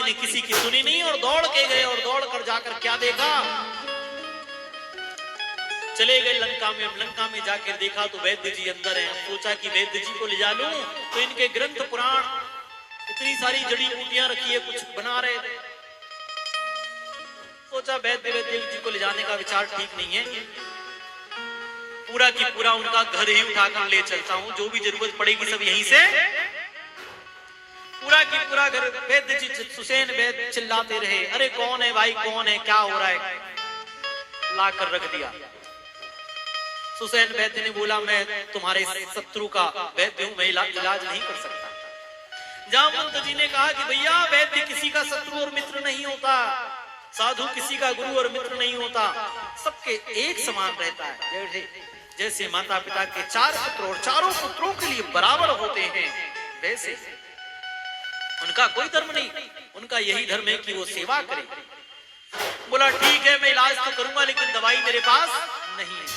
ने किसी की सुनी नहीं और दौड़ के गए और दौड़ कर जाकर क्या देखा, चले गए लंका में। लंका में जाकर देखा तो वैद्य जी अंदर हैं। सोचा कि वैद्य जी को ले जा लूं, तो इनके ग्रंथ पुराण इतनी सारी जड़ी बूटियां रखी है, कुछ बना रहे थे। सोचा वैद्य जी को ले जाने का विचार ठीक नहीं है, पूरा की पूरा उनका घर ही उठाकर ले चलता हूं, जो भी जरूरत पड़ेगी सब यहीं से। पूरा की पूरा घर वैद्य जी सुसेन वैद्य चिल्लाते रहे, अरे कौन है भाई, कौन है, क्या हो रहा है, लाकर रख दिया। सुसेन वैद्य ने बोला, मैं तुम्हारे शत्रु का वैद्य हूं, मैं इलाज नहीं कर सकता। जामवंत जी ने कहा कि भैया वैद्य किसी का शत्रु और मित्र नहीं होता, साधु किसी का गुरु और मित्र नहीं होता, सबके एक समान रहता है। जैसे माता पिता के 4 पुत्र और चारों पुत्रों के लिए बराबर होते हैं, वैसे उनका कोई धर्म नहीं, उनका यही धर्म है कि वो सेवा करे। बोला ठीक है, मैं इलाज तो करूंगा, लेकिन दवाई मेरे पास नहीं है।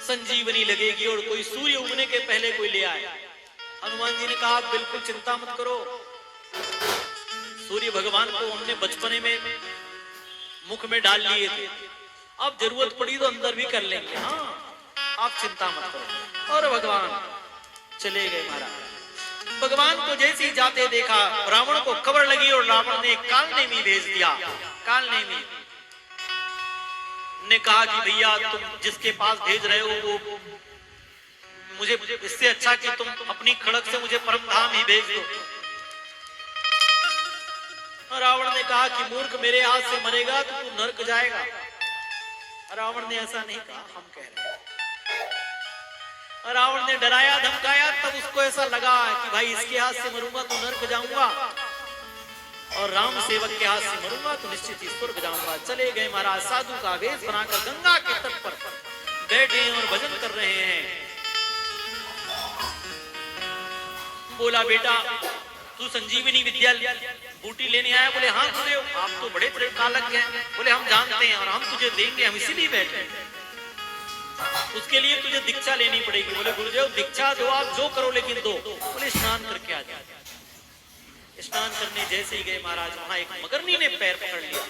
संजीवनी लगेगी और कोई सूर्य उगने के पहले कोई ले आए। हनुमान जी ने कहा बिल्कुल चिंता मत करो, सूर्य भगवान को हमने बचपने में मुख में डाल लिए थे, अब जरूरत पड़ी तो अंदर भी कर लेंगे, हाँ आप चिंता मत करो। और भगवान चले गए महाराज। भगवान को जैसे ही जाते देखा, रावण को खबर लगी और रावण ने कालनेमी भेज दिया। कालनेमी ने कहा कि भैया तुम जिसके पास भेज रहे हो वो मुझे इससे अच्छा कि तुम अपनी खड़क से मुझे परम धाम ही भेज दो। रावण ने कहा कि मूर्ख, मेरे हाथ से मरेगा तो तू नरक जाएगा। रावण ने ऐसा नहीं कहा, हम कह रहे हैं। रावण ने डराया धमकाया, तब उसको ऐसा लगा कि भाई इसके हाथ से मरूंगा तो नरक जाऊंगा और राम सेवक के हाथ से मरूंगा तो निश्चित ही स्वर्ग जाऊंगा। चले गए महाराज, साधु का वेश बनाकर गंगा के तट पर बैठे हैं और भजन कर रहे हैं। बोला बेटा तू संजीवनी विद्या बूटी लेने आया? बोले हाँ गुरुदेव, आप तो बड़े कालज्ञ हैं। बोले हम जानते हैं और हम तुझे देंगे, हम इसीलिए बैठे। उसके लिए तुझे दीक्षा लेनी पड़ेगी। बोले गुरुदेव दीक्षा दो, आप जो करो लेकिन दो। बोले स्नान करके आ जाए। स्नान करने जैसे ही गए महाराज, वहां एक मगरनी ने पैर पकड़ लिया।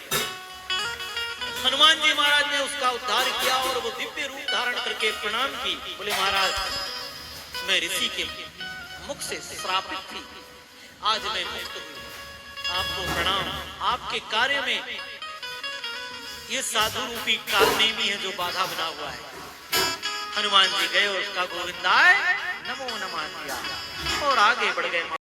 हनुमान जी महाराज ने उसका उद्धार किया और वो दिव्य रूप धारण करके प्रणाम की। बोले महाराज मैं ऋषि के मुख से श्रापित थी, आज मैं मुक्त हुई, आपको प्रणाम। आपके कार्य में ये साधु रूपी कालनेमी है जो बाधा बना हुआ है। हनुमान जी गए और उसका गोविंदाय नमो नमः किया और आगे बढ़ गए।